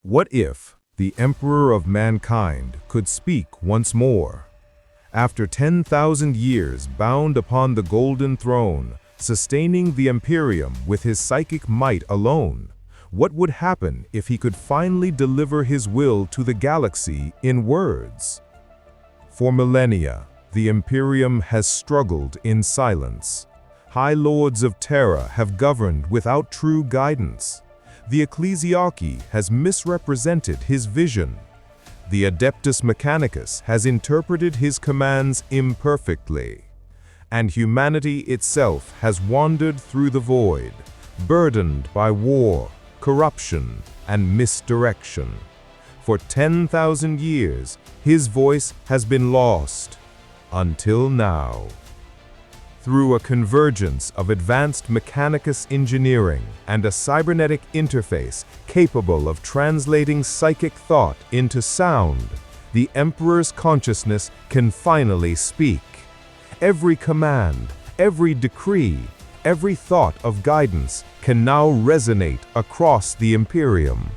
What if the Emperor of mankind could speak once more? After 10,000 years bound upon the golden throne, sustaining the Imperium with his psychic might alone, what would happen if he could finally deliver his will to the galaxy in words? For millennia, the Imperium has struggled in silence. High Lords of Terra have governed without true guidance. The ecclesiarchy has misrepresented his vision. The Adeptus Mechanicus has interpreted his commands imperfectly. And humanity itself has wandered through the void, burdened by war, corruption, and misdirection. For 10,000 years, his voice has been lost, until now. Through a convergence of advanced Mechanicus engineering and a cybernetic interface capable of translating psychic thought into sound, the Emperor's consciousness can finally speak. Every command, every decree, every thought of guidance can now resonate across the Imperium.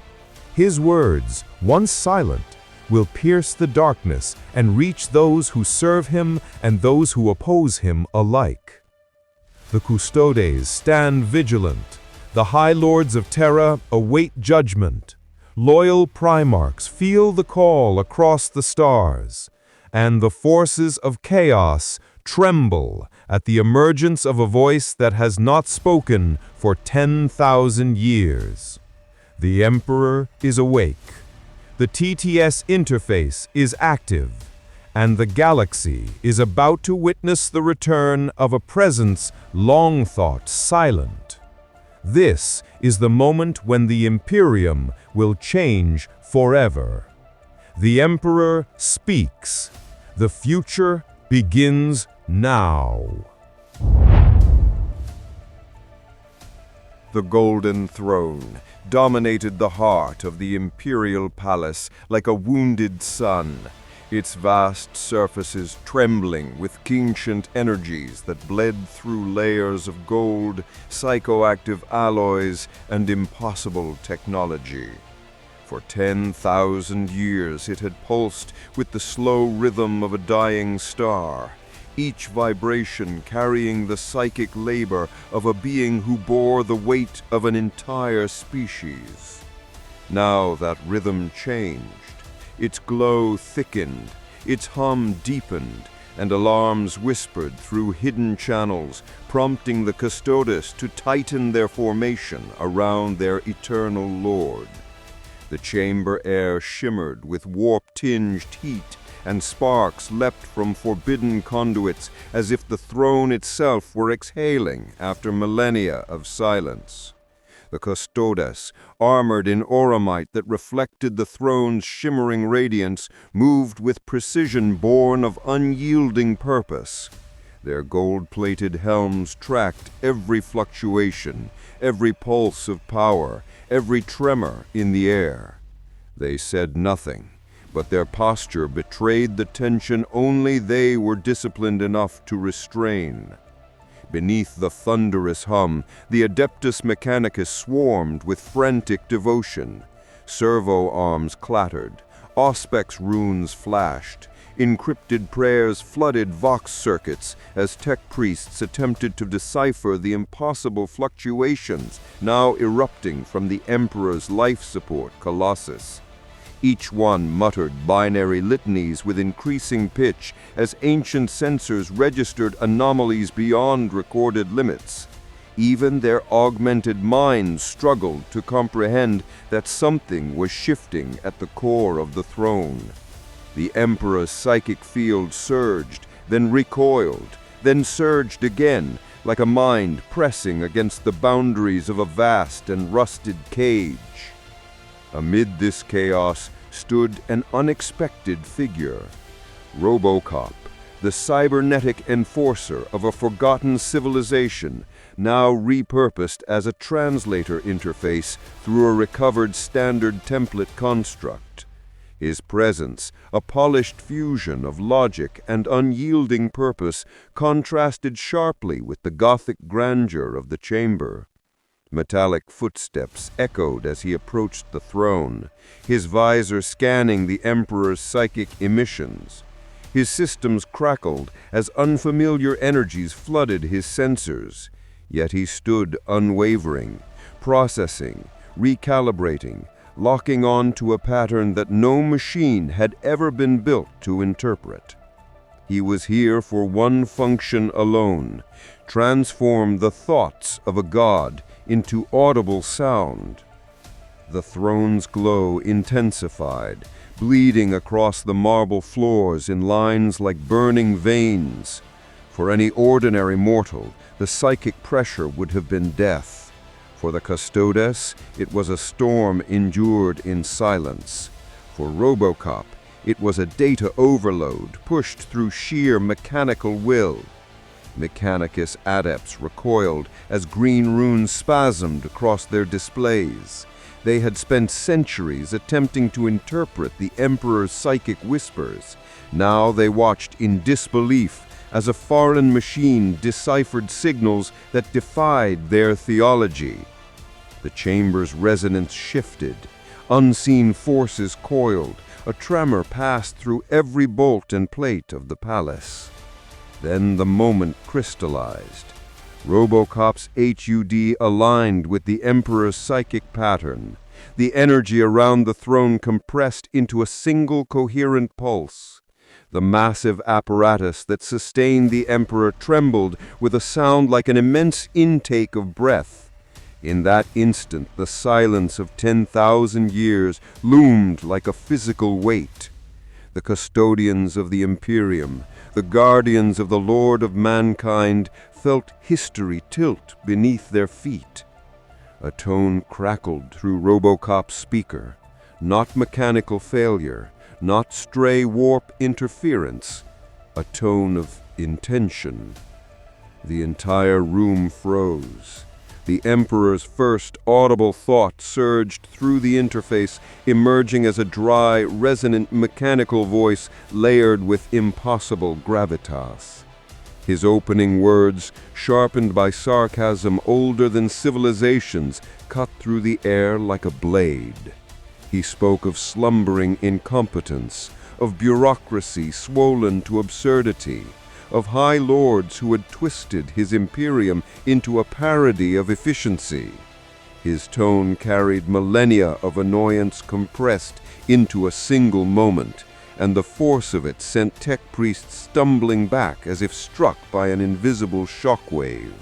His words, once silent, will pierce the darkness and reach those who serve him and those who oppose him alike. The Custodes stand vigilant. The High Lords of Terra await judgment. Loyal Primarchs feel the call across the stars. And the forces of chaos tremble at the emergence of a voice that has not spoken for 10,000 years. The Emperor is awake. The TTS interface is active, and the galaxy is about to witness the return of a presence long thought silent. This is the moment when the Imperium will change forever. The Emperor speaks. The future begins now. The Golden Throne dominated the heart of the imperial palace like a wounded sun, its vast surfaces trembling with ancient energies that bled through layers of gold, psychoactive alloys, and impossible technology. For 10,000 years it had pulsed with the slow rhythm of a dying star, each vibration carrying the psychic labor of a being who bore the weight of an entire species. Now that rhythm changed. Its glow thickened, its hum deepened, and alarms whispered through hidden channels, prompting the Custodes to tighten their formation around their eternal lord. The chamber air shimmered with warp-tinged heat, and sparks leapt from forbidden conduits as if the throne itself were exhaling after millennia of silence. The Custodes, armored in auramite that reflected the throne's shimmering radiance, moved with precision born of unyielding purpose. Their gold-plated helms tracked every fluctuation, every pulse of power, every tremor in the air. They said nothing, but their posture betrayed the tension only they were disciplined enough to restrain. Beneath the thunderous hum, the Adeptus Mechanicus swarmed with frantic devotion. Servo arms clattered, Auspex runes flashed, encrypted prayers flooded vox circuits as tech priests attempted to decipher the impossible fluctuations now erupting from the Emperor's life support colossus. Each one muttered binary litanies with increasing pitch as ancient sensors registered anomalies beyond recorded limits. Even their augmented minds struggled to comprehend that something was shifting at the core of the throne. The Emperor's psychic field surged, then recoiled, then surged again, like a mind pressing against the boundaries of a vast and rusted cage. Amid this chaos stood an unexpected figure. Robocop, the cybernetic enforcer of a forgotten civilization, now repurposed as a translator interface through a recovered standard template construct. His presence, a polished fusion of logic and unyielding purpose, contrasted sharply with the Gothic grandeur of the chamber. Metallic footsteps echoed as he approached the throne, his visor scanning the Emperor's psychic emissions. His systems crackled as unfamiliar energies flooded his sensors, yet he stood unwavering, processing, recalibrating, locking on to a pattern that no machine had ever been built to interpret. He was here for one function alone: transform the thoughts of a god into audible sound. The throne's glow intensified, bleeding across the marble floors in lines like burning veins. For any ordinary mortal, the psychic pressure would have been death. For the Custodes, it was a storm endured in silence. For Robocop, it was a data overload pushed through sheer mechanical will. Mechanicus adepts recoiled as green runes spasmed across their displays. They had spent centuries attempting to interpret the Emperor's psychic whispers. Now they watched in disbelief as a foreign machine deciphered signals that defied their theology. The chamber's resonance shifted. Unseen forces coiled. A tremor passed through every bolt and plate of the palace. Then the moment crystallized. Robocop's HUD aligned with the Emperor's psychic pattern. The energy around the throne compressed into a single coherent pulse. The massive apparatus that sustained the Emperor trembled with a sound like an immense intake of breath. In that instant, the silence of 10,000 years loomed like a physical weight. The custodians of the Imperium, the guardians of the Lord of mankind, felt history tilt beneath their feet. A tone crackled through Robocop's speaker. Not mechanical failure, not stray warp interference. A tone of intention. The entire room froze. The Emperor's first audible thought surged through the interface, emerging as a dry, resonant mechanical voice layered with impossible gravitas. His opening words, sharpened by sarcasm older than civilizations, cut through the air like a blade. He spoke of slumbering incompetence, of bureaucracy swollen to absurdity, of high lords who had twisted his Imperium into a parody of efficiency. His tone carried millennia of annoyance compressed into a single moment, and the force of it sent tech priests stumbling back as if struck by an invisible shockwave.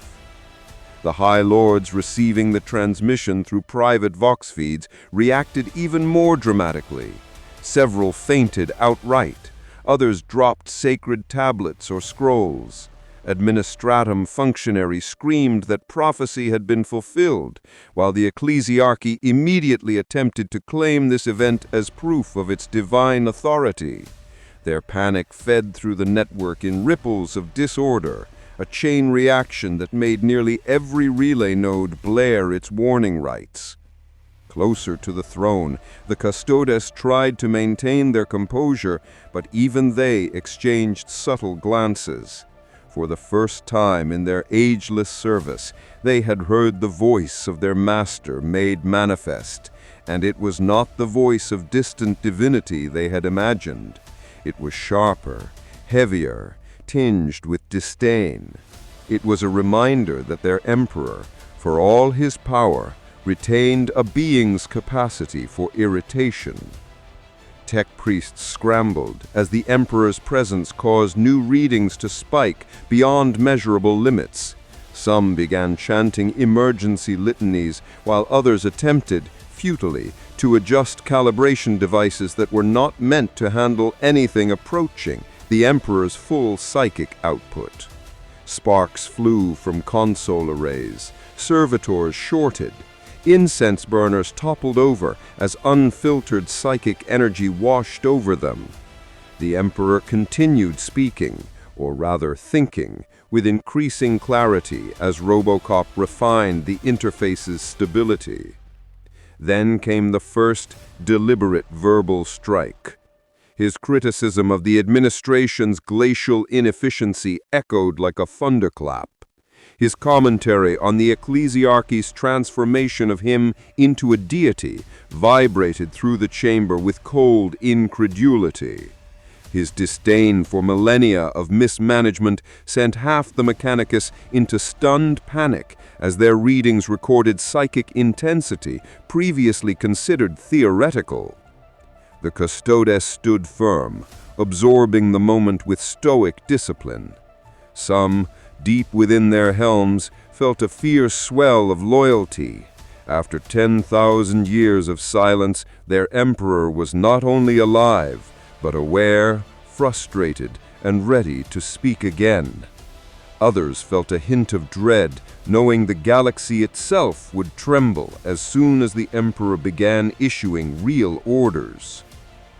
The High Lords receiving the transmission through private vox feeds reacted even more dramatically. Several fainted outright. Others dropped sacred tablets or scrolls. Administratum functionaries screamed that prophecy had been fulfilled, while the ecclesiarchy immediately attempted to claim this event as proof of its divine authority. Their panic fed through the network in ripples of disorder, a chain reaction that made nearly every relay node blare its warning rites. Closer to the throne, the Custodes tried to maintain their composure, but even they exchanged subtle glances. For the first time in their ageless service, they had heard the voice of their master made manifest, and it was not the voice of distant divinity they had imagined. It was sharper, heavier, tinged with disdain. It was a reminder that their emperor, for all his power, retained a being's capacity for irritation. Tech priests scrambled as the Emperor's presence caused new readings to spike beyond measurable limits. Some began chanting emergency litanies, while others attempted, futilely, to adjust calibration devices that were not meant to handle anything approaching the Emperor's full psychic output. Sparks flew from console arrays, servitors shorted, incense burners toppled over as unfiltered psychic energy washed over them. The Emperor continued speaking, or rather thinking, with increasing clarity as Robocop refined the interface's stability. Then came the first deliberate verbal strike. His criticism of the administration's glacial inefficiency echoed like a thunderclap. His commentary on the ecclesiarchy's transformation of him into a deity vibrated through the chamber with cold incredulity. His disdain for millennia of mismanagement sent half the Mechanicus into stunned panic as their readings recorded psychic intensity previously considered theoretical. The Custodes stood firm, absorbing the moment with stoic discipline. Some, deep within their helms, felt a fierce swell of loyalty. After 10,000 years of silence, their emperor was not only alive, but aware, frustrated, and ready to speak again. Others felt a hint of dread, knowing the galaxy itself would tremble as soon as the emperor began issuing real orders.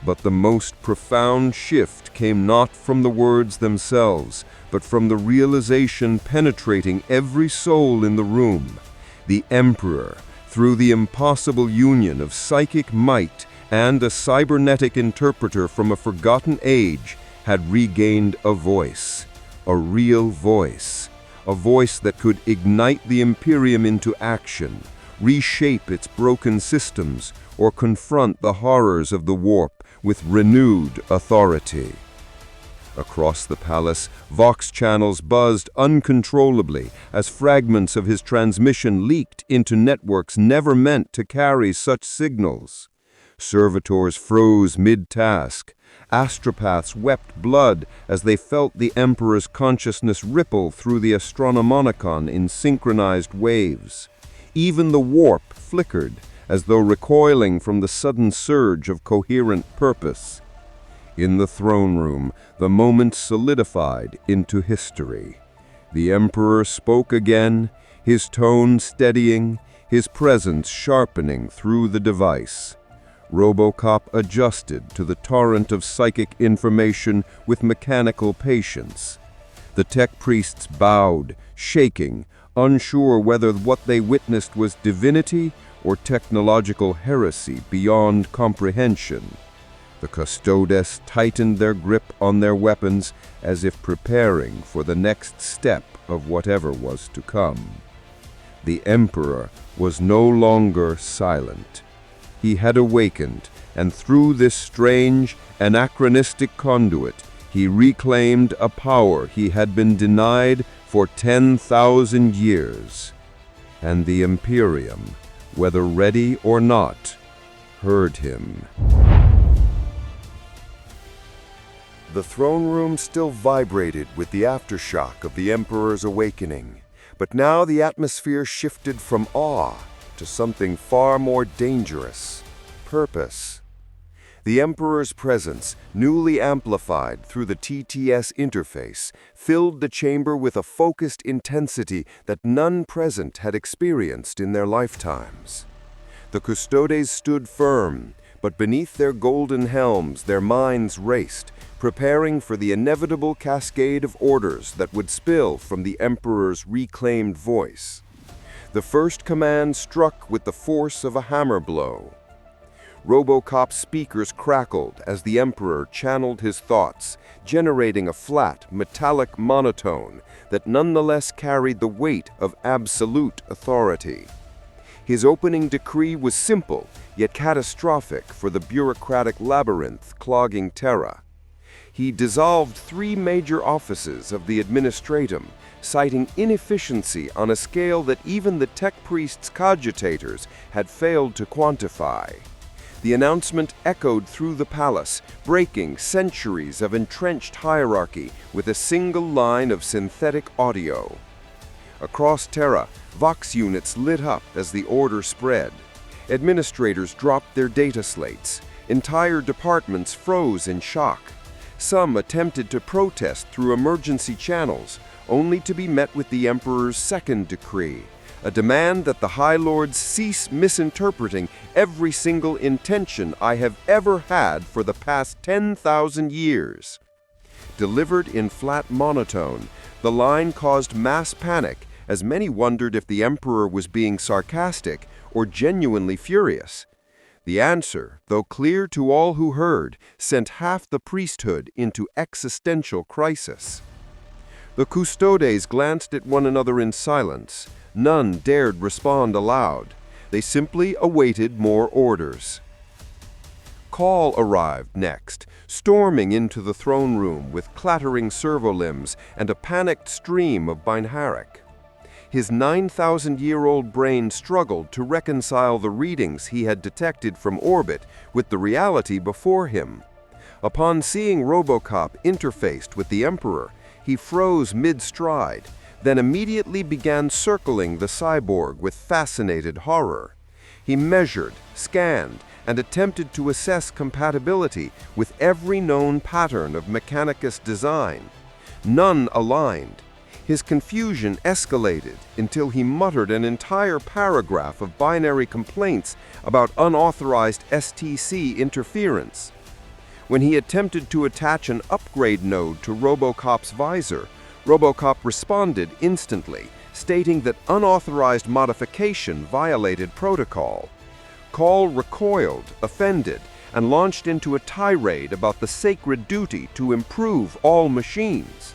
But the most profound shift came not from the words themselves, but from the realization penetrating every soul in the room. The emperor, through the impossible union of psychic might and a cybernetic interpreter from a forgotten age, had regained a voice, a real voice, a voice that could ignite the Imperium into action, reshape its broken systems, or confront the horrors of the warp with renewed authority. Across the palace, Vox channels buzzed uncontrollably as fragments of his transmission leaked into networks never meant to carry such signals. Servitors froze mid-task. Astropaths wept blood as they felt the Emperor's consciousness ripple through the Astronomonicon in synchronized waves. Even the warp flickered, as though recoiling from the sudden surge of coherent purpose. In the throne room, the moment solidified into history. The Emperor spoke again, his tone steadying, his presence sharpening through the device. Robocop adjusted to the torrent of psychic information with mechanical patience. The tech priests bowed, shaking, unsure whether what they witnessed was divinity or technological heresy beyond comprehension. The Custodes tightened their grip on their weapons as if preparing for the next step of whatever was to come. The Emperor was no longer silent. He had awakened, and through this strange, anachronistic conduit, he reclaimed a power he had been denied for 10,000 years. And the Imperium, whether ready or not, heard him. The throne room still vibrated with the aftershock of the Emperor's awakening, but now the atmosphere shifted from awe to something far more dangerous: purpose. The Emperor's presence, newly amplified through the TTS interface, filled the chamber with a focused intensity that none present had experienced in their lifetimes. The Custodes stood firm, but beneath their golden helms their minds raced, preparing for the inevitable cascade of orders that would spill from the Emperor's reclaimed voice. The first command struck with the force of a hammer blow. Robocop's speakers crackled as the Emperor channeled his thoughts, generating a flat, metallic monotone that nonetheless carried the weight of absolute authority. His opening decree was simple, yet catastrophic for the bureaucratic labyrinth clogging Terra. He dissolved 3 major offices of the Administratum, citing inefficiency on a scale that even the tech priests' cogitators had failed to quantify. The announcement echoed through the palace, breaking centuries of entrenched hierarchy with a single line of synthetic audio. Across Terra, Vox units lit up as the order spread. Administrators dropped their data slates. Entire departments froze in shock. Some attempted to protest through emergency channels, only to be met with the Emperor's second decree, a demand that the High Lords cease misinterpreting every single intention I have ever had for the past 10,000 years. Delivered in flat monotone, the line caused mass panic as many wondered if the Emperor was being sarcastic or genuinely furious. The answer, though clear to all who heard, sent half the priesthood into existential crisis. The Custodes glanced at one another in silence. None dared respond aloud. They simply awaited more orders. Call arrived next, storming into the throne room with clattering servo-limbs and a panicked stream of Beinharach. His 9,000-year-old brain struggled to reconcile the readings he had detected from orbit with the reality before him. Upon seeing Robocop interfaced with the Emperor, he froze mid-stride, then immediately began circling the cyborg with fascinated horror. He measured, scanned, and attempted to assess compatibility with every known pattern of Mechanicus design. None aligned. His confusion escalated until he muttered an entire paragraph of binary complaints about unauthorized STC interference. When he attempted to attach an upgrade node to Robocop's visor, Robocop responded instantly, stating that unauthorized modification violated protocol. Call recoiled, offended, and launched into a tirade about the sacred duty to improve all machines.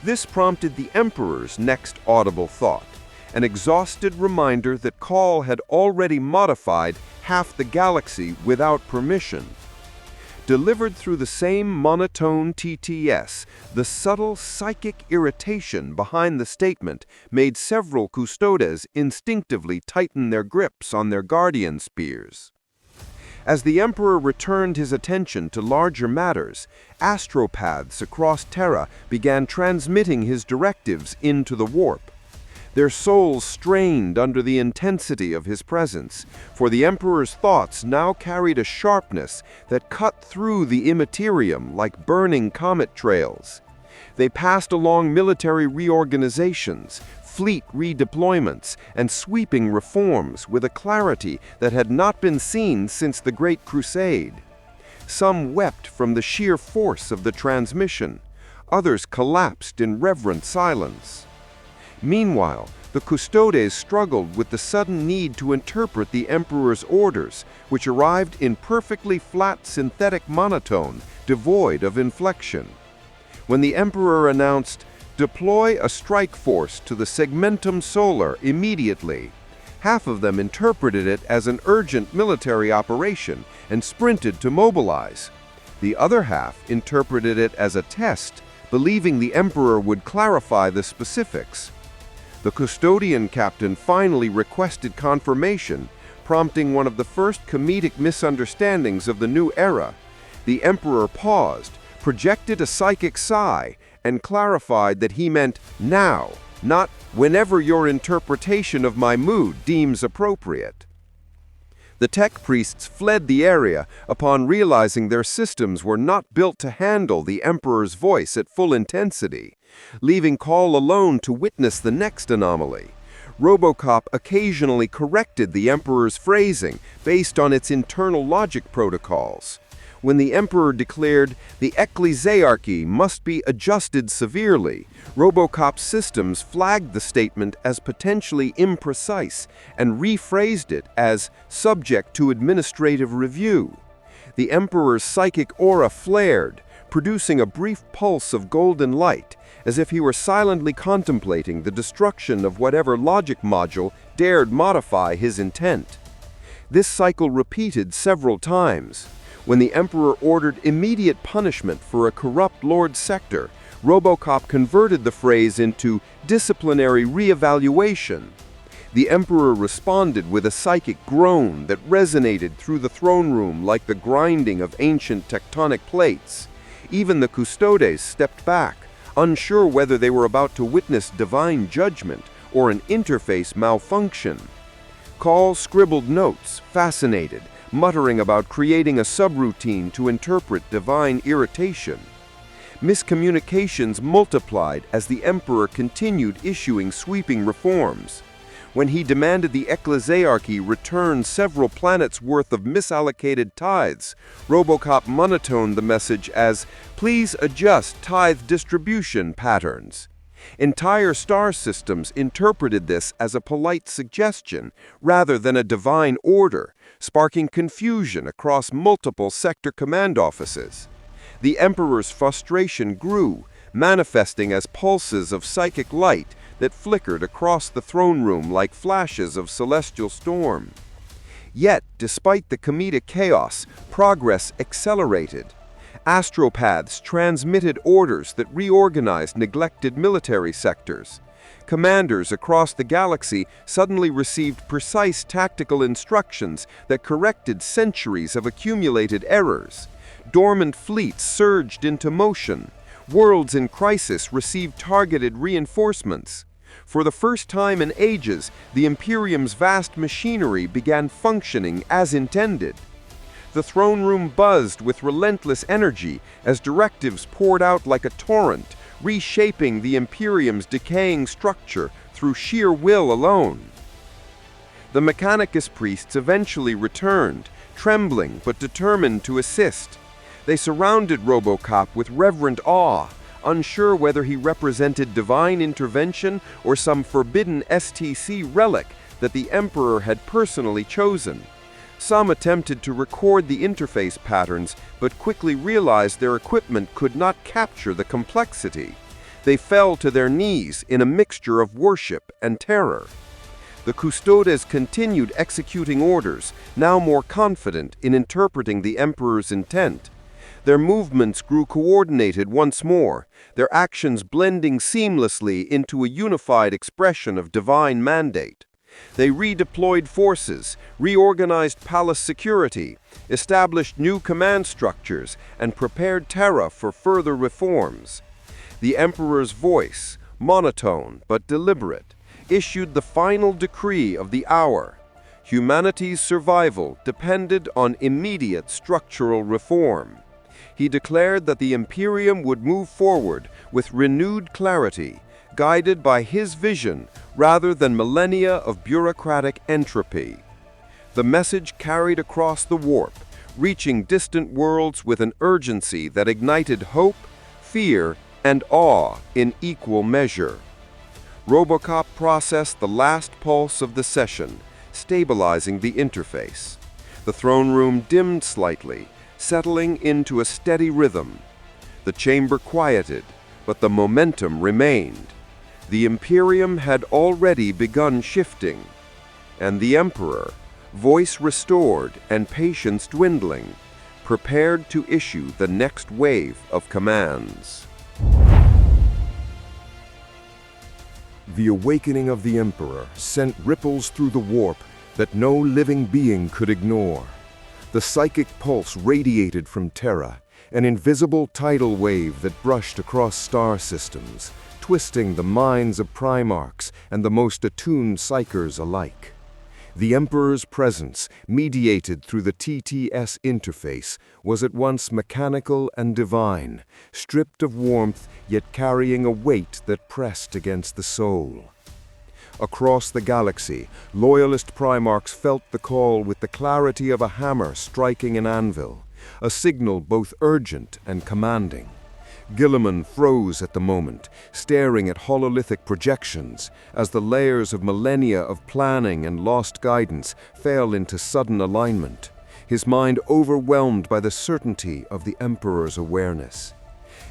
This prompted the Emperor's next audible thought, an exhausted reminder that Call had already modified half the galaxy without permission. Delivered through the same monotone TTS, the subtle psychic irritation behind the statement made several Custodes instinctively tighten their grips on their guardian spears. As the Emperor returned his attention to larger matters, astropaths across Terra began transmitting his directives into the warp. Their souls strained under the intensity of his presence, for the Emperor's thoughts now carried a sharpness that cut through the immaterium like burning comet trails. They passed along military reorganizations, fleet redeployments, and sweeping reforms with a clarity that had not been seen since the Great Crusade. Some wept from the sheer force of the transmission. Others collapsed in reverent silence. Meanwhile, the Custodes struggled with the sudden need to interpret the Emperor's orders, which arrived in perfectly flat synthetic monotone, devoid of inflection. When the Emperor announced, "Deploy a strike force to the Segmentum Solar immediately," half of them interpreted it as an urgent military operation and sprinted to mobilize. The other half interpreted it as a test, believing the Emperor would clarify the specifics. The custodian captain finally requested confirmation, prompting one of the first comedic misunderstandings of the new era. The Emperor paused, projected a psychic sigh, and clarified that he meant now, not whenever your interpretation of my mood deems appropriate. The tech priests fled the area upon realizing their systems were not built to handle the Emperor's voice at full intensity, leaving Call alone to witness the next anomaly. Robocop occasionally corrected the Emperor's phrasing based on its internal logic protocols. When the Emperor declared the ecclesiarchy must be adjusted severely, Robocop's systems flagged the statement as potentially imprecise and rephrased it as subject to administrative review. The Emperor's psychic aura flared, producing a brief pulse of golden light, as if he were silently contemplating the destruction of whatever logic module dared modify his intent. This cycle repeated several times. When the Emperor ordered immediate punishment for a corrupt Lord Sector, Robocop converted the phrase into disciplinary reevaluation. The Emperor responded with a psychic groan that resonated through the throne room like the grinding of ancient tectonic plates. Even the Custodes stepped back, unsure whether they were about to witness divine judgment or an interface malfunction. Call scribbled notes, fascinated, muttering about creating a subroutine to interpret divine irritation. Miscommunications multiplied as the Emperor continued issuing sweeping reforms. When he demanded the ecclesiarchy return several planets' worth of misallocated tithes, Robocop monotoned the message as, "Please adjust tithe distribution patterns." Entire star systems interpreted this as a polite suggestion rather than a divine order, sparking confusion across multiple sector command offices. The Emperor's frustration grew, manifesting as pulses of psychic light that flickered across the throne room like flashes of celestial storm. Yet, despite the comedic chaos, progress accelerated. Astropaths transmitted orders that reorganized neglected military sectors. Commanders across the galaxy suddenly received precise tactical instructions that corrected centuries of accumulated errors. Dormant fleets surged into motion. Worlds in crisis received targeted reinforcements. For the first time in ages, the Imperium's vast machinery began functioning as intended. The throne room buzzed with relentless energy as directives poured out like a torrent, reshaping the Imperium's decaying structure through sheer will alone. The Mechanicus priests eventually returned, trembling but determined to assist. They surrounded Robocop with reverent awe, unsure whether he represented divine intervention or some forbidden STC relic that the Emperor had personally chosen. Some attempted to record the interface patterns, but quickly realized their equipment could not capture the complexity. They fell to their knees in a mixture of worship and terror. The Custodes continued executing orders, now more confident in interpreting the Emperor's intent. Their movements grew coordinated once more, their actions blending seamlessly into a unified expression of divine mandate. They redeployed forces, reorganized palace security, established new command structures, and prepared Terra for further reforms. The Emperor's voice, monotone but deliberate, issued the final decree of the hour. Humanity's survival depended on immediate structural reform. He declared that the Imperium would move forward with renewed clarity, guided by his vision rather than millennia of bureaucratic entropy. The message carried across the warp, reaching distant worlds with an urgency that ignited hope, fear, and awe in equal measure. Robocop processed the last pulse of the session, stabilizing the interface. The throne room dimmed slightly, settling into a steady rhythm. The chamber quieted, but the momentum remained. The Imperium had already begun shifting, and the Emperor, voice restored and patience dwindling, prepared to issue the next wave of commands. The awakening of the Emperor sent ripples through the warp that no living being could ignore. The psychic pulse radiated from Terra, an invisible tidal wave that brushed across star systems, twisting the minds of Primarchs and the most attuned psychers alike. The Emperor's presence, mediated through the TTS interface, was at once mechanical and divine, stripped of warmth yet carrying a weight that pressed against the soul. Across the galaxy, loyalist Primarchs felt the call with the clarity of a hammer striking an anvil, a signal both urgent and commanding. Guilliman froze at the moment, staring at hololithic projections, as the layers of millennia of planning and lost guidance fell into sudden alignment, his mind overwhelmed by the certainty of the Emperor's awareness.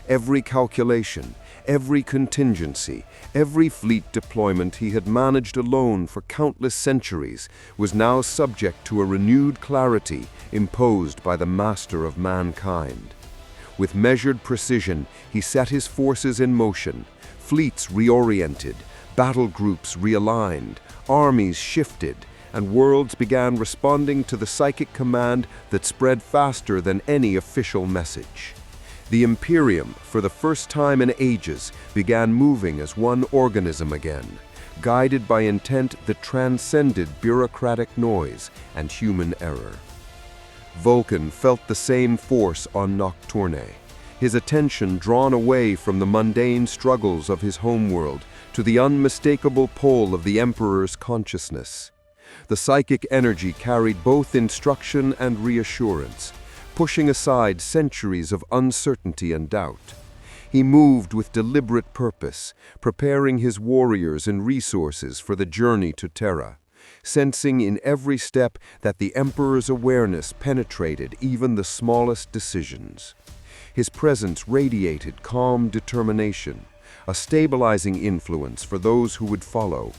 Every calculation, every contingency, every fleet deployment he had managed alone for countless centuries was now subject to a renewed clarity imposed by the master of mankind. With measured precision, he set his forces in motion, fleets reoriented, battle groups realigned, armies shifted, and worlds began responding to the psychic command that spread faster than any official message. The Imperium, for the first time in ages, began moving as one organism again, guided by intent that transcended bureaucratic noise and human error. Vulcan felt the same force on Nocturne, his attention drawn away from the mundane struggles of his homeworld to the unmistakable pull of the Emperor's consciousness. The psychic energy carried both instruction and reassurance, pushing aside centuries of uncertainty and doubt. He moved with deliberate purpose, preparing his warriors and resources for the journey to Terra, sensing in every step that the Emperor's awareness penetrated even the smallest decisions. His presence radiated calm determination, a stabilizing influence for those who would follow.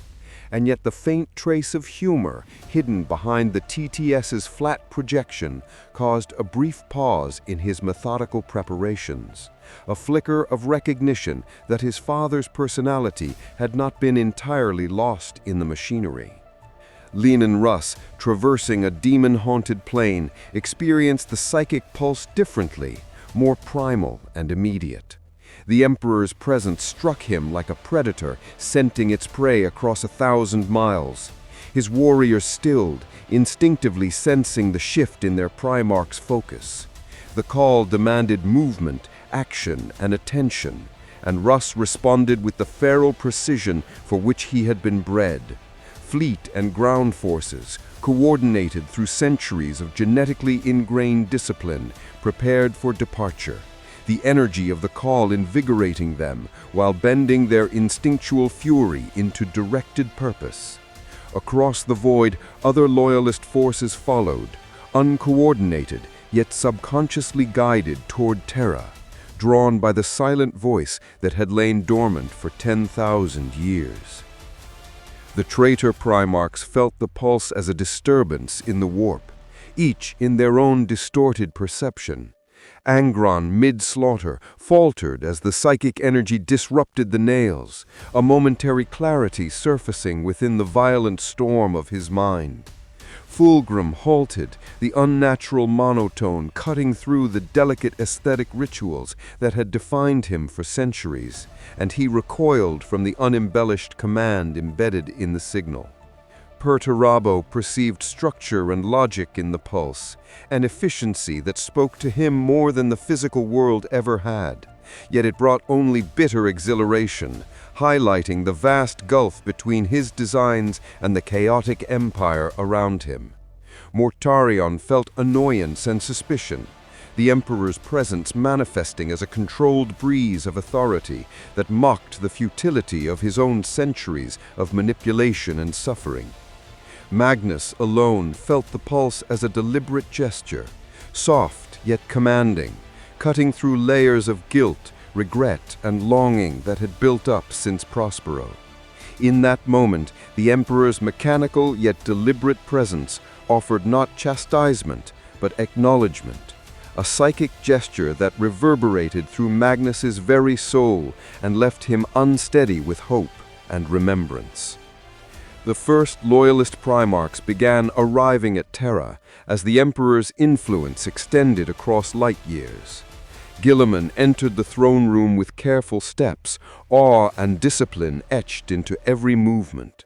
And yet the faint trace of humor hidden behind the TTS's flat projection caused a brief pause in his methodical preparations, a flicker of recognition that his father's personality had not been entirely lost in the machinery. Lenin Russ, traversing a demon-haunted plane, experienced the psychic pulse differently, more primal and immediate. The Emperor's presence struck him like a predator scenting its prey across 1,000 miles. His warriors stilled, instinctively sensing the shift in their Primarch's focus. The call demanded movement, action, and attention, and Russ responded with the feral precision for which he had been bred. Fleet and ground forces, coordinated through centuries of genetically ingrained discipline, prepared for departure. The energy of the call invigorating them while bending their instinctual fury into directed purpose. Across the void, other loyalist forces followed, uncoordinated yet subconsciously guided toward Terra, drawn by the silent voice that had lain dormant for 10,000 years. The traitor Primarchs felt the pulse as a disturbance in the warp, each in their own distorted perception. Angron, mid-slaughter, faltered as the psychic energy disrupted the nails, a momentary clarity surfacing within the violent storm of his mind. Fulgrim halted, the unnatural monotone cutting through the delicate aesthetic rituals that had defined him for centuries, and he recoiled from the unembellished command embedded in the signal. Perturabo perceived structure and logic in the pulse, an efficiency that spoke to him more than the physical world ever had. Yet it brought only bitter exhilaration, highlighting the vast gulf between his designs and the chaotic empire around him. Mortarion felt annoyance and suspicion, the Emperor's presence manifesting as a controlled breeze of authority that mocked the futility of his own centuries of manipulation and suffering. Magnus alone felt the pulse as a deliberate gesture, soft yet commanding, cutting through layers of guilt, regret, and longing that had built up since Prospero. In that moment, the Emperor's mechanical yet deliberate presence offered not chastisement, but acknowledgement, a psychic gesture that reverberated through Magnus's very soul and left him unsteady with hope and remembrance. The first loyalist Primarchs began arriving at Terra as the Emperor's influence extended across light years. Guilliman entered the throne room with careful steps, awe and discipline etched into every movement.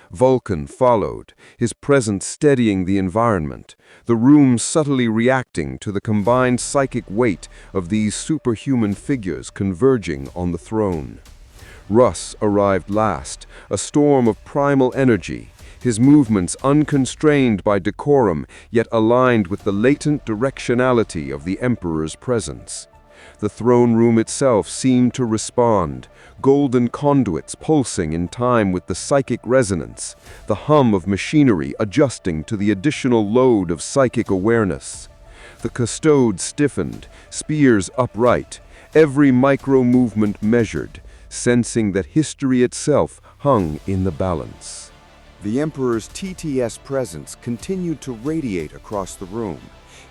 Vulcan followed, his presence steadying the environment, the room subtly reacting to the combined psychic weight of these superhuman figures converging on the throne. Russ arrived last, a storm of primal energy, his movements unconstrained by decorum, yet aligned with the latent directionality of the Emperor's presence. The throne room itself seemed to respond, golden conduits pulsing in time with the psychic resonance, the hum of machinery adjusting to the additional load of psychic awareness. The custodes stiffened, spears upright, every micro-movement measured, sensing that history itself hung in the balance. The Emperor's TTS presence continued to radiate across the room,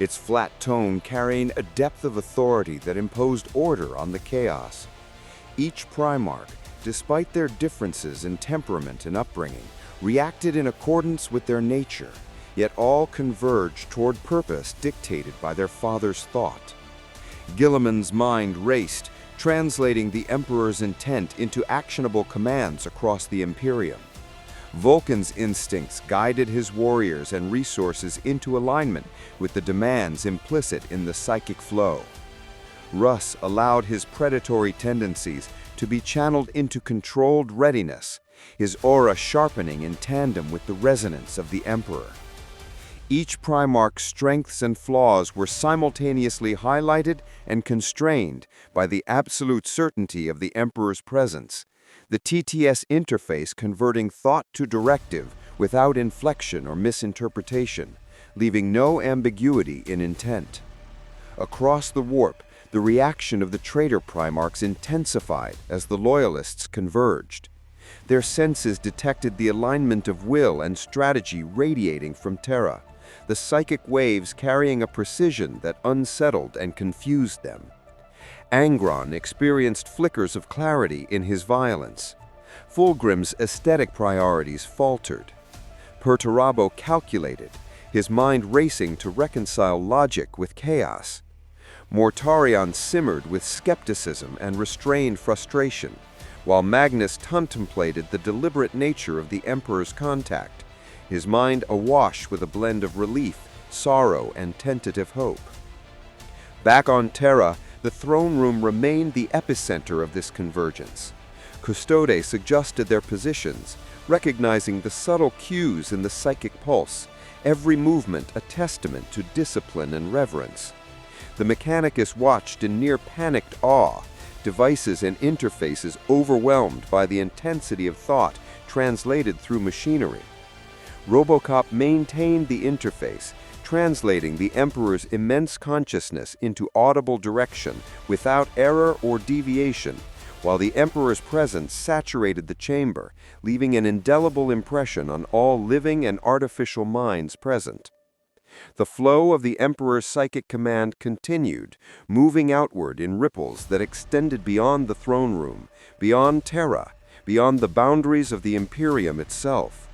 its flat tone carrying a depth of authority that imposed order on the chaos. Each Primarch, despite their differences in temperament and upbringing, reacted in accordance with their nature, yet all converged toward purpose dictated by their father's thought. Guilliman's mind raced, translating the Emperor's intent into actionable commands across the Imperium. Vulcan's instincts guided his warriors and resources into alignment with the demands implicit in the psychic flow. Russ allowed his predatory tendencies to be channeled into controlled readiness, his aura sharpening in tandem with the resonance of the Emperor. Each Primarch's strengths and flaws were simultaneously highlighted and constrained by the absolute certainty of the Emperor's presence, the TTS interface converting thought to directive without inflection or misinterpretation, leaving no ambiguity in intent. Across the warp, The reaction of the traitor Primarchs intensified as the loyalists converged. Their senses detected the alignment of will and strategy radiating from Terra, the psychic waves carrying a precision that unsettled and confused them. Angron experienced flickers of clarity in his violence. Fulgrim's aesthetic priorities faltered. Perturabo calculated, his mind racing to reconcile logic with chaos. Mortarion simmered with skepticism and restrained frustration, while Magnus contemplated the deliberate nature of the Emperor's contact, his mind awash with a blend of relief, sorrow, and tentative hope. Back on Terra, the throne room remained the epicenter of this convergence. Custodes adjusted their positions, recognizing the subtle cues in the psychic pulse, every movement a testament to discipline and reverence. The Mechanicus watched in near panicked awe, devices and interfaces overwhelmed by the intensity of thought translated through machinery. Robocop maintained the interface, translating the Emperor's immense consciousness into audible direction without error or deviation, while the Emperor's presence saturated the chamber, leaving an indelible impression on all living and artificial minds present. The flow of the Emperor's psychic command continued, moving outward in ripples that extended beyond the throne room, beyond Terra, beyond the boundaries of the Imperium itself.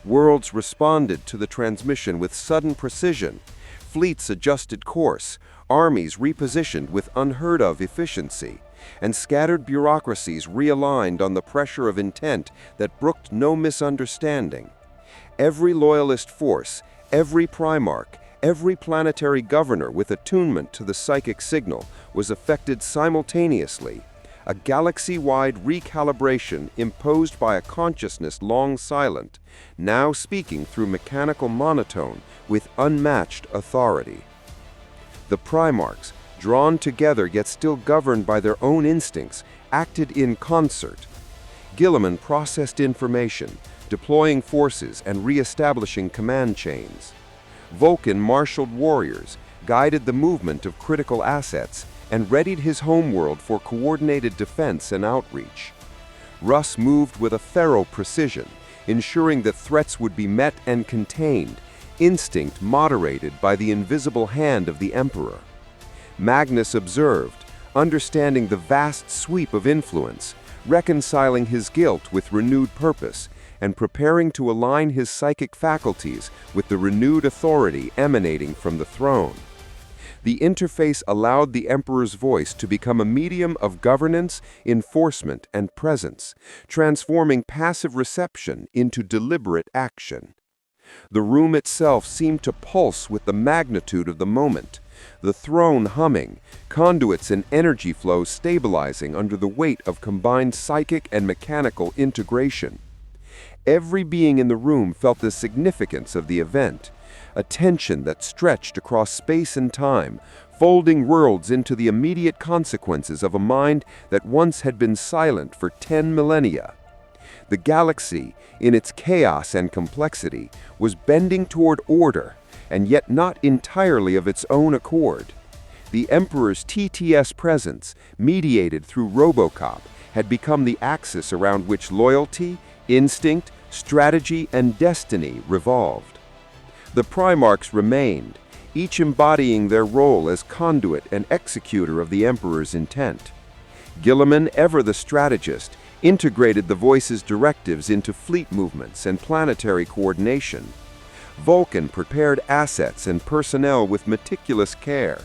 Worlds responded to the transmission with sudden precision. Fleets adjusted course, armies repositioned with unheard-of efficiency, and scattered bureaucracies realigned on the pressure of intent that brooked no misunderstanding. Every loyalist force, every Primarch, every planetary governor with attunement to the psychic signal was affected simultaneously, a galaxy-wide recalibration imposed by a consciousness long silent, now speaking through mechanical monotone with unmatched authority. The Primarchs, drawn together yet still governed by their own instincts, acted in concert. Guilliman processed information, deploying forces and re-establishing command chains. Vulcan marshaled warriors, guided the movement of critical assets, and readied his homeworld for coordinated defense and outreach. Russ moved with a thorough precision, ensuring that threats would be met and contained, instinct moderated by the invisible hand of the Emperor. Magnus observed, understanding the vast sweep of influence, reconciling his guilt with renewed purpose, and preparing to align his psychic faculties with the renewed authority emanating from the throne. The interface allowed the Emperor's voice to become a medium of governance, enforcement, and presence, transforming passive reception into deliberate action. The room itself seemed to pulse with the magnitude of the moment, the throne humming, conduits and energy flows stabilizing under the weight of combined psychic and mechanical integration. Every being in the room felt the significance of the event, a tension that stretched across space and time, folding worlds into the immediate consequences of a mind that once had been silent for 10 millennia. The galaxy, in its chaos and complexity, was bending toward order, and yet not entirely of its own accord. The Emperor's TTS presence, mediated through Robocop, had become the axis around which loyalty, instinct, strategy, and destiny revolved. The Primarchs remained, each embodying their role as conduit and executor of the Emperor's intent. Guilliman, ever the strategist, integrated the voice's directives into fleet movements and planetary coordination. Vulcan prepared assets and personnel with meticulous care,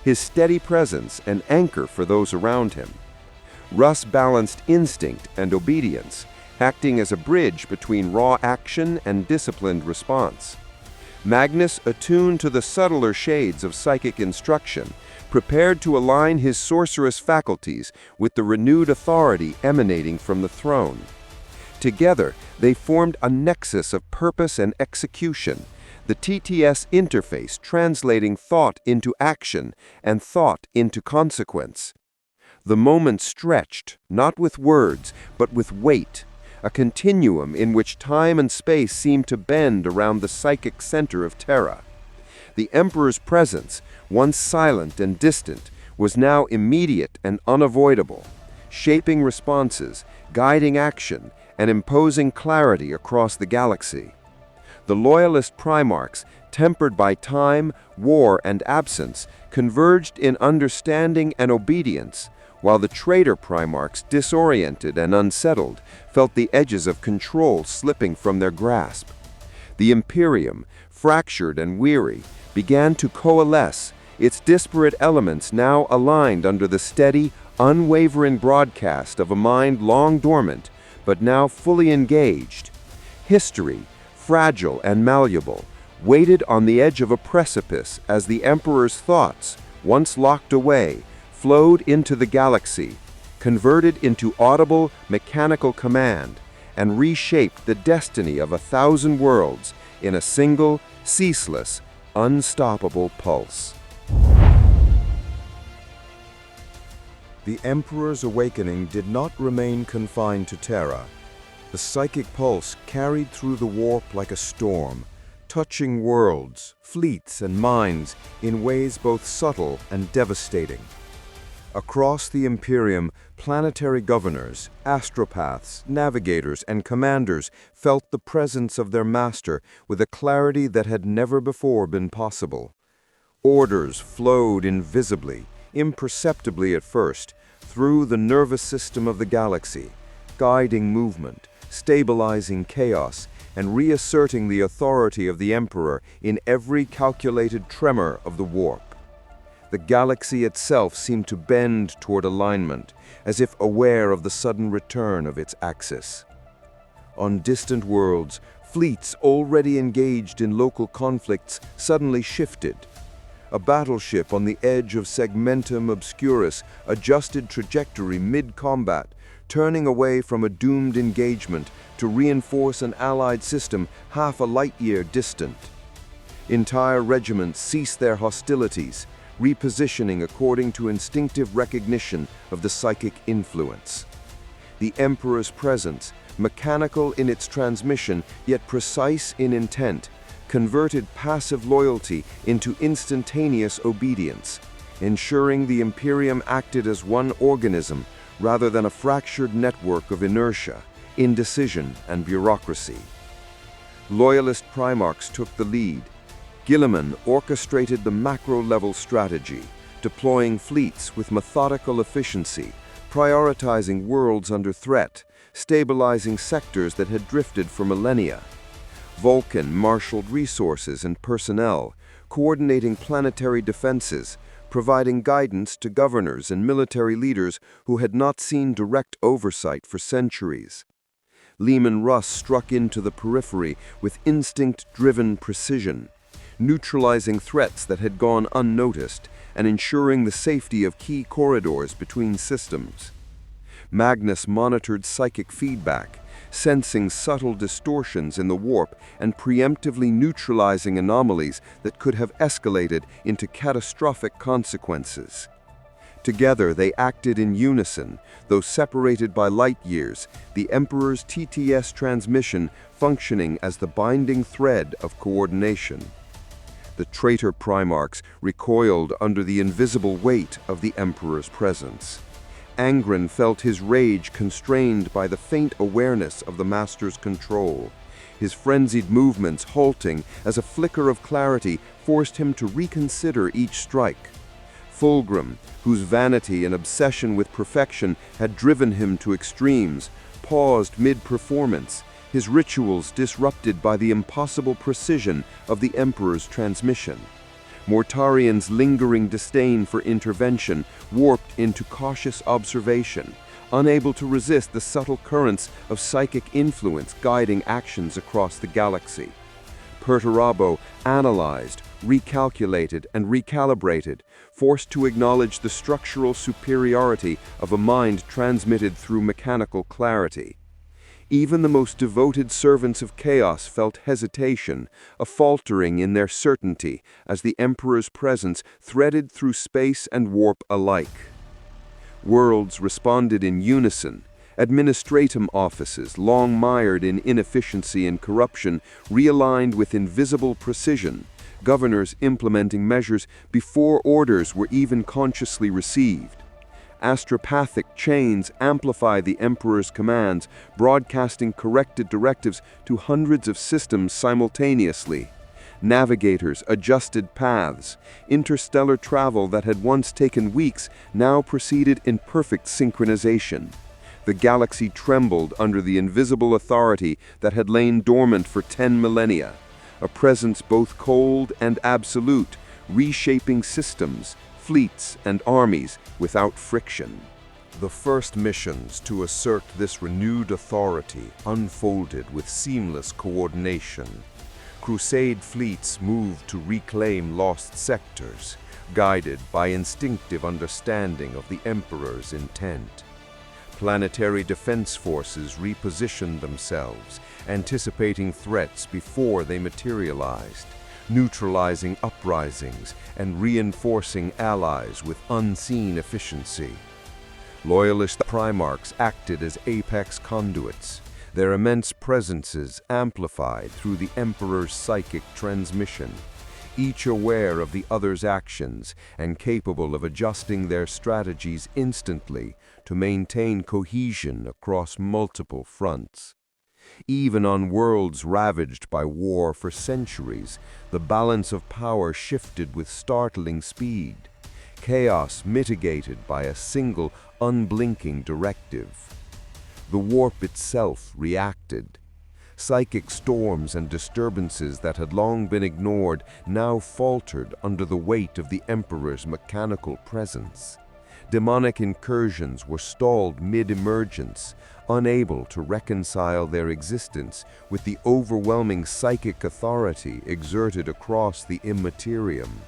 his steady presence an anchor for those around him. Russ balanced instinct and obedience, acting as a bridge between raw action and disciplined response. Magnus, attuned to the subtler shades of psychic instruction, prepared to align his sorcerous faculties with the renewed authority emanating from the throne. Together, they formed a nexus of purpose and execution, the TTS interface translating thought into action and thought into consequence. The moment stretched, not with words, but with weight, a continuum in which time and space seemed to bend around the psychic center of Terra. The Emperor's presence, once silent and distant, was now immediate and unavoidable, shaping responses, guiding action, and imposing clarity across the galaxy. The loyalist Primarchs, tempered by time, war, and absence, converged in understanding and obedience, while the traitor Primarchs, disoriented and unsettled, felt the edges of control slipping from their grasp. The Imperium, fractured and weary, began to coalesce, its disparate elements now aligned under the steady, unwavering broadcast of a mind long dormant, but now fully engaged. History, fragile and malleable, waited on the edge of a precipice as the Emperor's thoughts, once locked away, flowed into the galaxy, converted into audible, mechanical command, and reshaped the destiny of 1,000 worlds in a single, ceaseless, unstoppable pulse. The Emperor's awakening did not remain confined to Terra. The psychic pulse carried through the warp like a storm, touching worlds, fleets, and minds in ways both subtle and devastating. Across the Imperium, planetary governors, astropaths, navigators, and commanders felt the presence of their master with a clarity that had never before been possible. Orders flowed invisibly, imperceptibly at first, through the nervous system of the galaxy, guiding movement, stabilizing chaos, and reasserting the authority of the Emperor in every calculated tremor of the warp. The galaxy itself seemed to bend toward alignment, as if aware of the sudden return of its axis. On distant worlds, fleets already engaged in local conflicts suddenly shifted. A battleship on the edge of Segmentum Obscurus adjusted trajectory mid-combat, turning away from a doomed engagement to reinforce an allied system half a light-year distant. Entire regiments ceased their hostilities, repositioning according to instinctive recognition of the psychic influence. The Emperor's presence, mechanical in its transmission yet precise in intent, converted passive loyalty into instantaneous obedience, ensuring the Imperium acted as one organism rather than a fractured network of inertia, indecision, and bureaucracy. Loyalist Primarchs took the lead. Guilliman orchestrated the macro-level strategy, deploying fleets with methodical efficiency, prioritizing worlds under threat, stabilizing sectors that had drifted for millennia. Vulcan marshaled resources and personnel, coordinating planetary defenses, providing guidance to governors and military leaders who had not seen direct oversight for centuries. Leman Russ struck into the periphery with instinct-driven precision, neutralizing threats that had gone unnoticed and ensuring the safety of key corridors between systems. Magnus monitored psychic feedback, sensing subtle distortions in the warp and preemptively neutralizing anomalies that could have escalated into catastrophic consequences. Together they acted in unison, though separated by light years, the Emperor's TTS transmission functioning as the binding thread of coordination. The traitor Primarchs recoiled under the invisible weight of the Emperor's presence. Angren felt his rage constrained by the faint awareness of the Master's control. His frenzied movements halting as a flicker of clarity forced him to reconsider each strike. Fulgrim, whose vanity and obsession with perfection had driven him to extremes, paused mid-performance, his rituals disrupted by the impossible precision of the Emperor's transmission. Mortarian's lingering disdain for intervention warped into cautious observation, unable to resist the subtle currents of psychic influence guiding actions across the galaxy. Perturabo analyzed, recalculated, and recalibrated, forced to acknowledge the structural superiority of a mind transmitted through mechanical clarity. Even the most devoted servants of chaos felt hesitation, a faltering in their certainty as the Emperor's presence threaded through space and warp alike. Worlds responded in unison. Administratum offices, long mired in inefficiency and corruption, realigned with invisible precision, governors implementing measures before orders were even consciously received. Astropathic chains amplify the Emperor's commands, broadcasting corrected directives to hundreds of systems simultaneously. Navigators adjusted paths. Interstellar travel that had once taken weeks now proceeded in perfect synchronization. The galaxy trembled under the invisible authority that had lain dormant for 10 millennia, a presence both cold and absolute, reshaping systems, fleets, and armies without friction. The first missions to assert this renewed authority unfolded with seamless coordination. Crusade fleets moved to reclaim lost sectors, guided by instinctive understanding of the Emperor's intent. Planetary defense forces repositioned themselves, anticipating threats before they materialized, neutralizing uprisings and reinforcing allies with unseen efficiency. Loyalist Primarchs acted as apex conduits, their immense presences amplified through the Emperor's psychic transmission, each aware of the other's actions and capable of adjusting their strategies instantly to maintain cohesion across multiple fronts. Even on worlds ravaged by war for centuries, the balance of power shifted with startling speed, chaos mitigated by a single, unblinking directive. The warp itself reacted. Psychic storms and disturbances that had long been ignored now faltered under the weight of the Emperor's mechanical presence. Demonic incursions were stalled mid-emergence, unable to reconcile their existence with the overwhelming psychic authority exerted across the Imperium.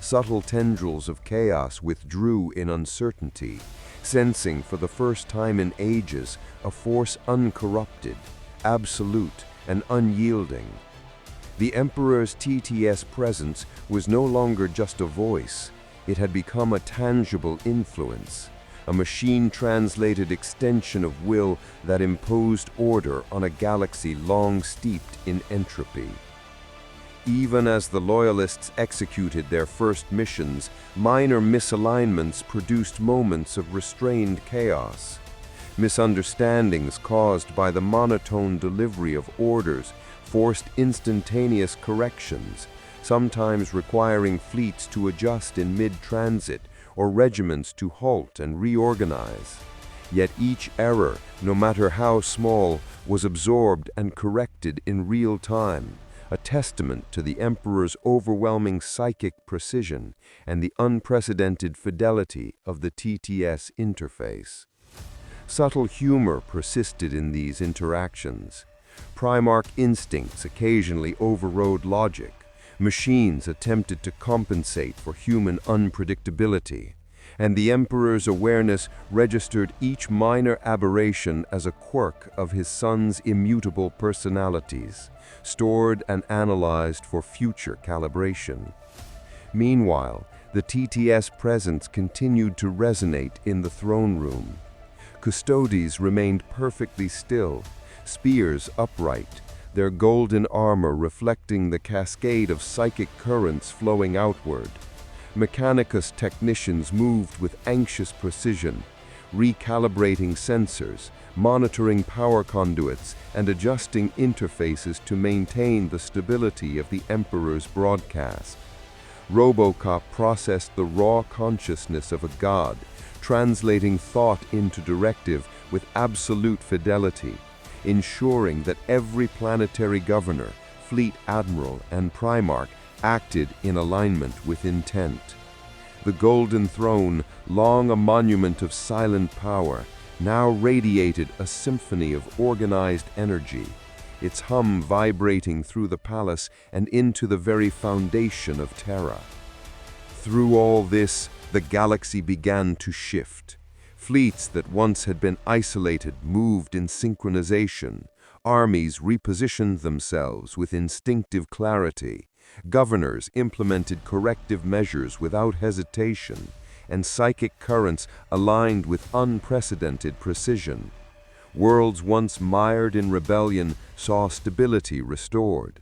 Subtle tendrils of chaos withdrew in uncertainty, sensing for the first time in ages a force uncorrupted, absolute, and unyielding. The Emperor's TTS presence was no longer just a voice. It had become a tangible influence, a machine-translated extension of will that imposed order on a galaxy long steeped in entropy. Even as the Loyalists executed their first missions, minor misalignments produced moments of restrained chaos. Misunderstandings caused by the monotone delivery of orders forced instantaneous corrections, sometimes requiring fleets to adjust in mid-transit or regiments to halt and reorganize. Yet each error, no matter how small, was absorbed and corrected in real time, a testament to the Emperor's overwhelming psychic precision and the unprecedented fidelity of the TTS interface. Subtle humor persisted in these interactions. Primarch instincts occasionally overrode logic. Machines attempted to compensate for human unpredictability, and the Emperor's awareness registered each minor aberration as a quirk of his son's immutable personalities, stored and analyzed for future calibration. Meanwhile, the TTS presence continued to resonate in the throne room. Custodes remained perfectly still, spears upright, their golden armor reflecting the cascade of psychic currents flowing outward. Mechanicus technicians moved with anxious precision, recalibrating sensors, monitoring power conduits, and adjusting interfaces to maintain the stability of the Emperor's broadcast. Robocop processed the raw consciousness of a god, translating thought into directive with absolute fidelity, ensuring that every planetary governor, fleet admiral, and primarch acted in alignment with intent. The Golden Throne, long a monument of silent power, now radiated a symphony of organized energy, its hum vibrating through the palace and into the very foundation of Terra. Through all this, the galaxy began to shift. Fleets that once had been isolated moved in synchronization. Armies repositioned themselves with instinctive clarity. Governors implemented corrective measures without hesitation, and psychic currents aligned with unprecedented precision. Worlds once mired in rebellion saw stability restored.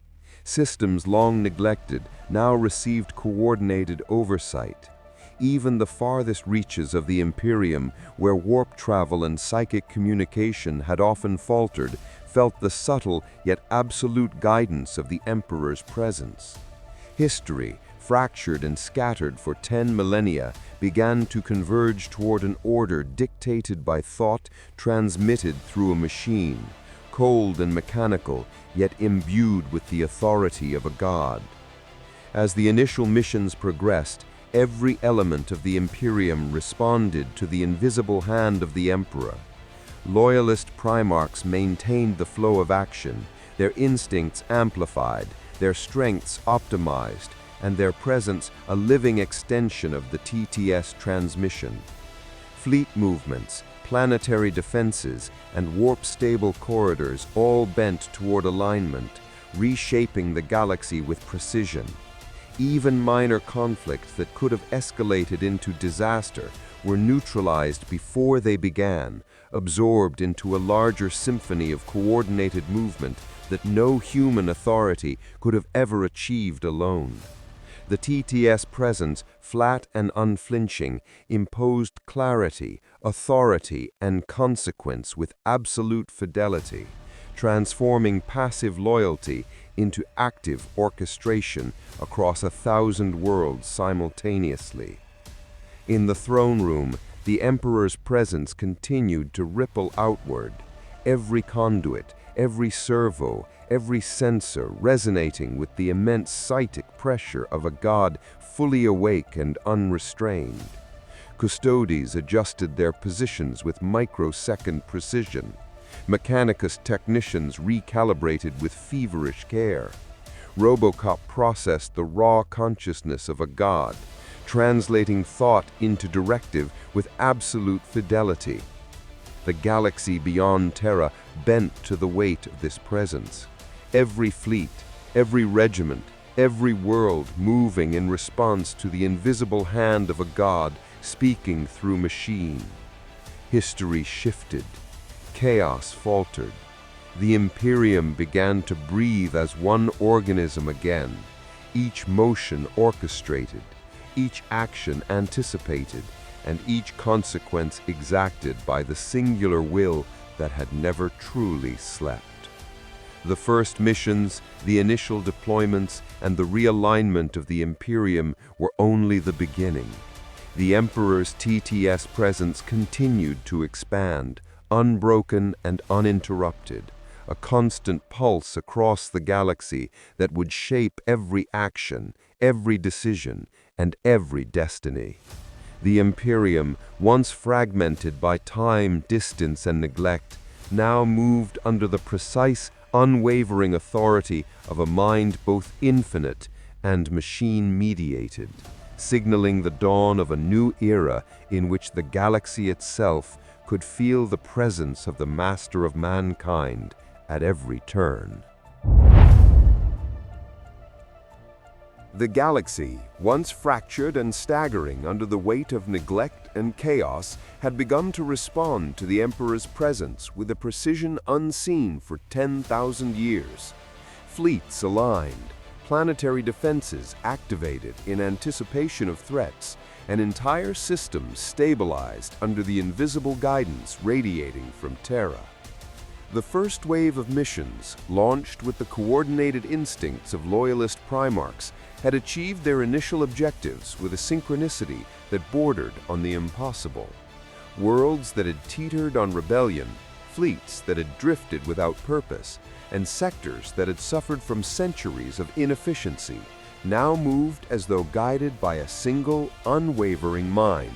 Systems long neglected now received coordinated oversight. Even the farthest reaches of the Imperium, where warp travel and psychic communication had often faltered, felt the subtle yet absolute guidance of the Emperor's presence. History, fractured and scattered for 10 millennia, began to converge toward an order dictated by thought transmitted through a machine, cold and mechanical, yet imbued with the authority of a god. As the initial missions progressed, every element of the Imperium responded to the invisible hand of the Emperor. Loyalist Primarchs maintained the flow of action, their instincts amplified, their strengths optimized, and their presence a living extension of the TTS transmission. Fleet movements, planetary defenses, and warp-stable corridors all bent toward alignment, reshaping the galaxy with precision. Even minor conflicts that could have escalated into disaster were neutralized before they began, absorbed into a larger symphony of coordinated movement that no human authority could have ever achieved alone. The TTS presence, flat and unflinching, imposed clarity, authority, and consequence with absolute fidelity, transforming passive loyalty into active orchestration across 1,000 worlds simultaneously. In the throne room, the Emperor's presence continued to ripple outward, every conduit, every servo, every sensor resonating with the immense psychic pressure of a god fully awake and unrestrained. Custodes adjusted their positions with microsecond precision. Mechanicus technicians recalibrated with feverish care. Robocop processed the raw consciousness of a god, translating thought into directive with absolute fidelity. The galaxy beyond Terra bent to the weight of this presence. Every fleet, every regiment, every world moving in response to the invisible hand of a god speaking through machine. History shifted. Chaos faltered. The Imperium began to breathe as one organism again, each motion orchestrated, each action anticipated, and each consequence exacted by the singular will that had never truly slept. The first missions, the initial deployments, and the realignment of the Imperium were only the beginning. The Emperor's TTS presence continued to expand, unbroken and uninterrupted, a constant pulse across the galaxy that would shape every action, every decision, and every destiny. The Imperium, once fragmented by time, distance, and neglect, now moved under the precise, unwavering authority of a mind both infinite and machine-mediated, signaling the dawn of a new era in which the galaxy itself could feel the presence of the master of mankind at every turn. The galaxy, once fractured and staggering under the weight of neglect and chaos, had begun to respond to the Emperor's presence with a precision unseen for 10,000 years. Fleets aligned, planetary defenses activated in anticipation of threats, and entire systems stabilized under the invisible guidance radiating from Terra. The first wave of missions, launched with the coordinated instincts of loyalist Primarchs, had achieved their initial objectives with a synchronicity that bordered on the impossible. Worlds that had teetered on rebellion, fleets that had drifted without purpose, and sectors that had suffered from centuries of inefficiency, now moved as though guided by a single, unwavering mind.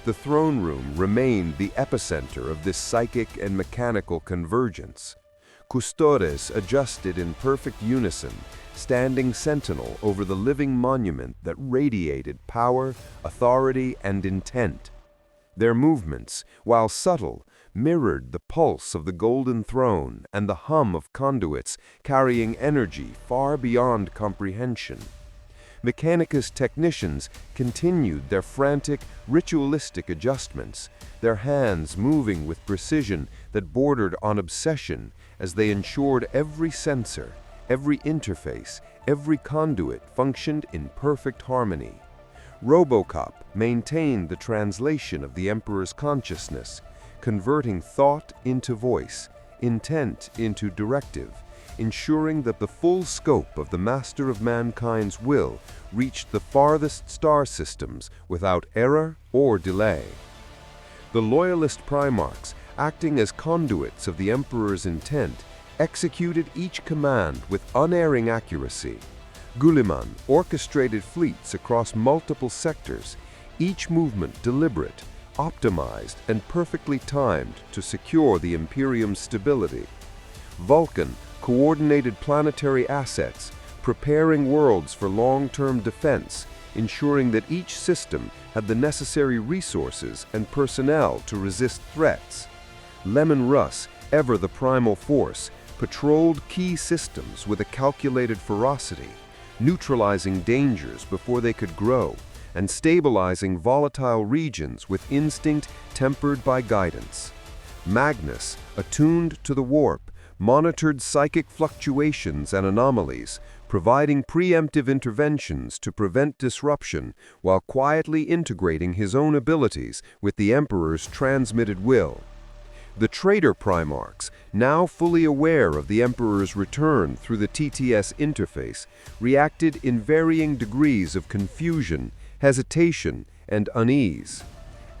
The throne room remained the epicenter of this psychic and mechanical convergence. Custodes adjusted in perfect unison, standing sentinel over the living monument that radiated power, authority, and intent. Their movements, while subtle, mirrored the pulse of the golden throne and the hum of conduits carrying energy far beyond comprehension. Mechanicus technicians continued their frantic, ritualistic adjustments, their hands moving with precision that bordered on obsession as they ensured every sensor, every interface, every conduit functioned in perfect harmony. Robocop maintained the translation of the Emperor's consciousness, converting thought into voice, intent into directive, ensuring that the full scope of the Master of Mankind's will reached the farthest star systems without error or delay. The loyalist Primarchs, acting as conduits of the Emperor's intent, executed each command with unerring accuracy. Guilliman orchestrated fleets across multiple sectors, each movement deliberate, optimized, and perfectly timed to secure the Imperium's stability. Vulcan coordinated planetary assets, preparing worlds for long-term defense, ensuring that each system had the necessary resources and personnel to resist threats. Lemon Russ, ever the primal force, patrolled key systems with a calculated ferocity, neutralizing dangers before they could grow, and stabilizing volatile regions with instinct tempered by guidance. Magnus, attuned to the warp, monitored psychic fluctuations and anomalies, providing preemptive interventions to prevent disruption while quietly integrating his own abilities with the Emperor's transmitted will. The traitor Primarchs, now fully aware of the Emperor's return through the TTS interface, reacted in varying degrees of confusion, hesitation, and unease.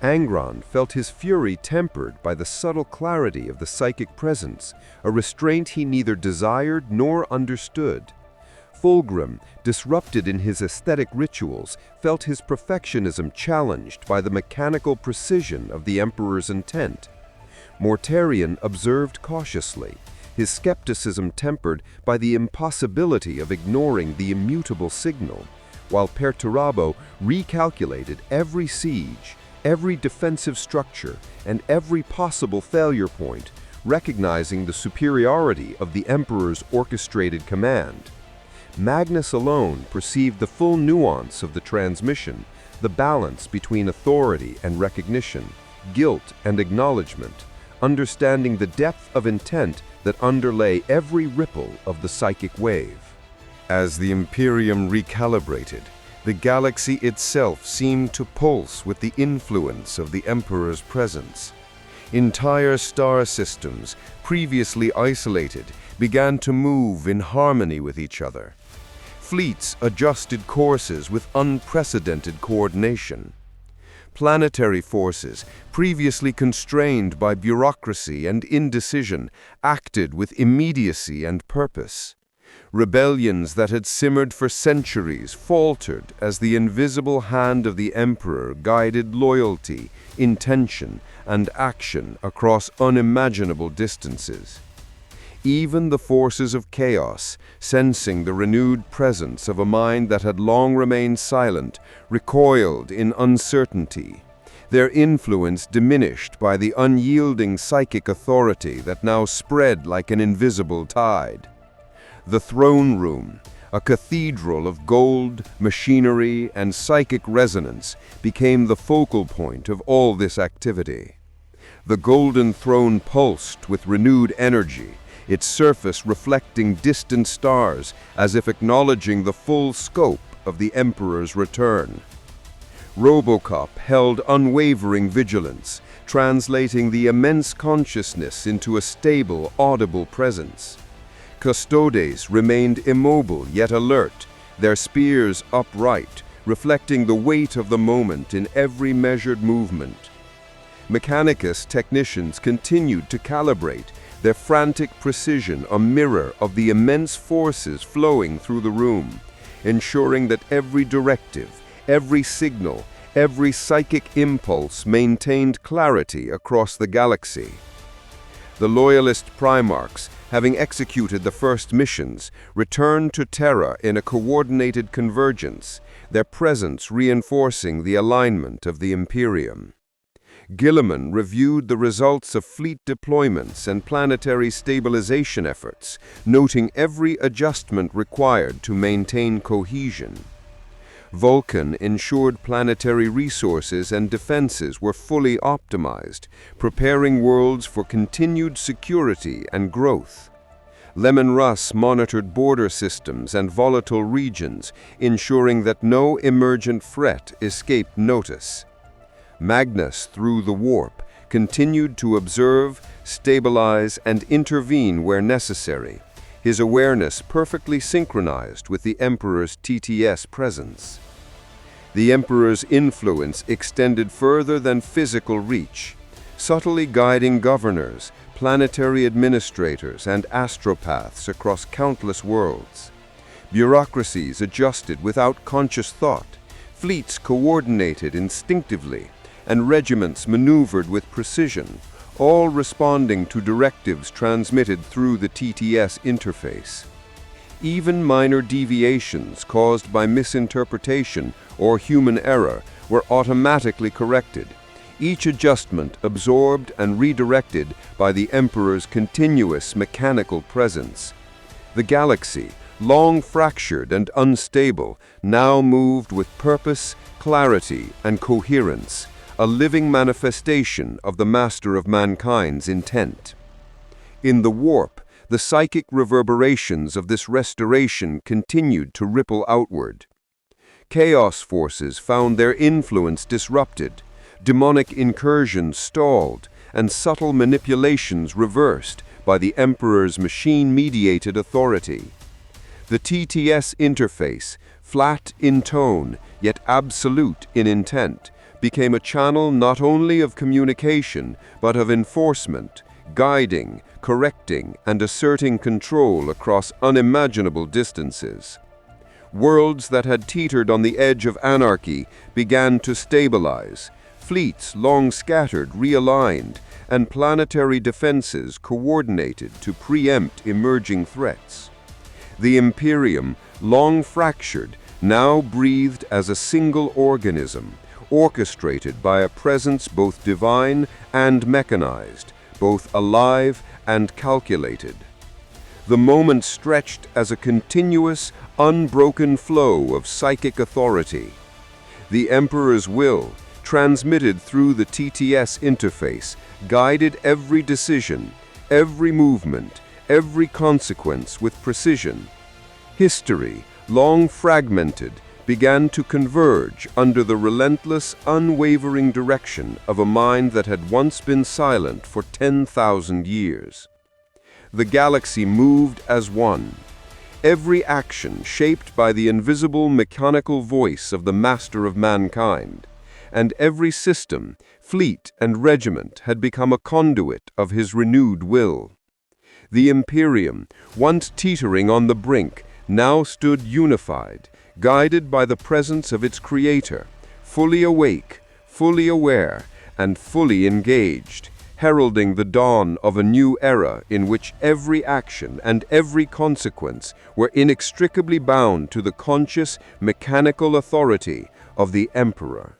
Angron felt his fury tempered by the subtle clarity of the psychic presence, a restraint he neither desired nor understood. Fulgrim, disrupted in his aesthetic rituals, felt his perfectionism challenged by the mechanical precision of the Emperor's intent. Mortarion observed cautiously, his skepticism tempered by the impossibility of ignoring the immutable signal, while Perturabo recalculated every siege, every defensive structure, and every possible failure point, recognizing the superiority of the Emperor's orchestrated command. Magnus alone perceived the full nuance of the transmission, the balance between authority and recognition, guilt and acknowledgement, understanding the depth of intent that underlay every ripple of the psychic wave. As the Imperium recalibrated, the galaxy itself seemed to pulse with the influence of the Emperor's presence. Entire star systems, previously isolated, began to move in harmony with each other. Fleets adjusted courses with unprecedented coordination. Planetary forces, previously constrained by bureaucracy and indecision, acted with immediacy and purpose. Rebellions that had simmered for centuries faltered as the invisible hand of the Emperor guided loyalty, intention, and action across unimaginable distances. Even the forces of chaos, sensing the renewed presence of a mind that had long remained silent, recoiled in uncertainty, their influence diminished by the unyielding psychic authority that now spread like an invisible tide. The throne room, a cathedral of gold, machinery, and psychic resonance, became the focal point of all this activity. The golden throne pulsed with renewed energy, its surface reflecting distant stars as if acknowledging the full scope of the Emperor's return. Robocop held unwavering vigilance, translating the immense consciousness into a stable, audible presence. Custodes remained immobile yet alert, their spears upright, reflecting the weight of the moment in every measured movement. Mechanicus technicians continued to calibrate, their frantic precision a mirror of the immense forces flowing through the room, ensuring that every directive, every signal, every psychic impulse maintained clarity across the galaxy. The loyalist Primarchs, having executed the first missions, returned to Terra in a coordinated convergence, their presence reinforcing the alignment of the Imperium. Guilliman reviewed the results of fleet deployments and planetary stabilization efforts, noting every adjustment required to maintain cohesion. Vulcan ensured planetary resources and defenses were fully optimized, preparing worlds for continued security and growth. Lemon Russ monitored border systems and volatile regions, ensuring that no emergent threat escaped notice. Magnus, through the warp, continued to observe, stabilize, and intervene where necessary, his awareness perfectly synchronized with the Emperor's TTS presence. The Emperor's influence extended further than physical reach, subtly guiding governors, planetary administrators, and astropaths across countless worlds. Bureaucracies adjusted without conscious thought, fleets coordinated instinctively, and regiments maneuvered with precision, all responding to directives transmitted through the TTS interface. Even minor deviations caused by misinterpretation or human error were automatically corrected, each adjustment absorbed and redirected by the Emperor's continuous mechanical presence. The galaxy, long fractured and unstable, now moved with purpose, clarity, and coherence, a living manifestation of the Master of Mankind's intent. In the warp, the psychic reverberations of this restoration continued to ripple outward. Chaos forces found their influence disrupted, demonic incursions stalled, and subtle manipulations reversed by the Emperor's machine-mediated authority. The TTS interface, flat in tone, yet absolute in intent, became a channel not only of communication, but of enforcement, guiding, correcting, and asserting control across unimaginable distances. Worlds that had teetered on the edge of anarchy began to stabilize, fleets long scattered realigned, and planetary defenses coordinated to preempt emerging threats. The Imperium, long fractured, now breathed as a single organism, orchestrated by a presence both divine and mechanized, both alive and calculated. The moment stretched as a continuous, unbroken flow of psychic authority. The Emperor's will, transmitted through the TTS interface, guided every decision, every movement, every consequence with precision. History, long fragmented, began to converge under the relentless, unwavering direction of a mind that had once been silent for 10,000 years. The galaxy moved as one, every action shaped by the invisible mechanical voice of the Master of Mankind, and every system, fleet, and regiment had become a conduit of his renewed will. The Imperium, once teetering on the brink, now stood unified, guided by the presence of its creator, fully awake, fully aware, and fully engaged, heralding the dawn of a new era in which every action and every consequence were inextricably bound to the conscious, mechanical authority of the Emperor.